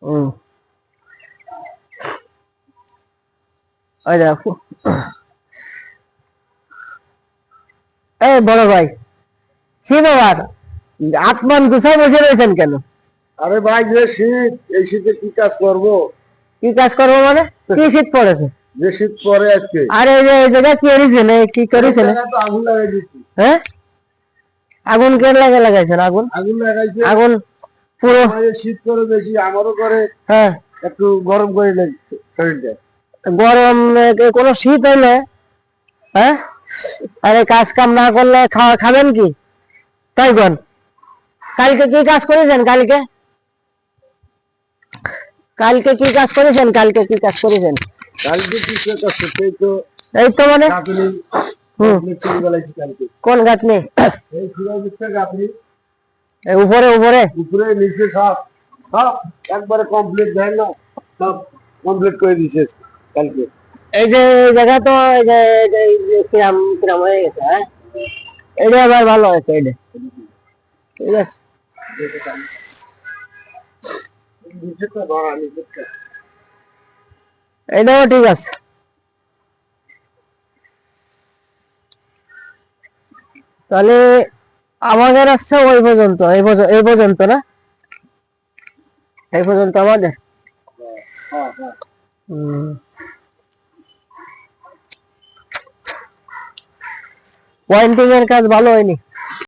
হুম। ওই দেখো, এই বড় ভাই, কি ব্যাপার, আপমান গুছায় বসে রয়েছেন কেন? আরে ভাই, যে শীত, এই শীতে কি কাজ করব? কি কাজ করবো মানে? কি শীত পড়েছে? যে শীত পরে আজকে আর এই যে এই জায়গায় কি করেছেন, কি করেছেন? তো আগুন লাগাই দিচ্ছি। হ্যাঁ, আগুন কে লাগাইছেন? আগুন আগুন লাগাইছে। আগুন পুরো শীত করে বেশি, আমারও করে হ্যাঁ একটু গরম করে লাগছে শরীরটা। গরম, কোনো শীত হইলে হ্যাঁ, আরে কাজ কাম না করলে খাবেন কি? তাই কোন, কালকে কি কাজ করেছেন? কালকে কালকে কি কাজ করেছেন? কালকে কি কাজ করেছেন? কালকে কি কাজ করছে? তো এই তো মানে গাঁথনি চুরি বেলাইছি কালকে। কোন গাঁথনি? এই চুরা দিচ্ছে গাঁথনি, উপরে উপরে উপরে নিচে সব সব একবারে কমপ্লিট, দেয় না, সব কমপ্লিট করে দিছে কালকে। এই যে জায়গা তো এই যে কিরাম কিরাম হয়ে গেছে। হ্যাঁ, এটা আবার ভালো হয়েছে, এটা ঠিক আছে। এটাও ঠিক আছে। তাহলে আমাদের আসছে ওই পর্যন্ত, এই পর্যন্ত না, এই পর্যন্ত আমাদের। পয়েন্টিং এর কাজ ভালো হয়নি।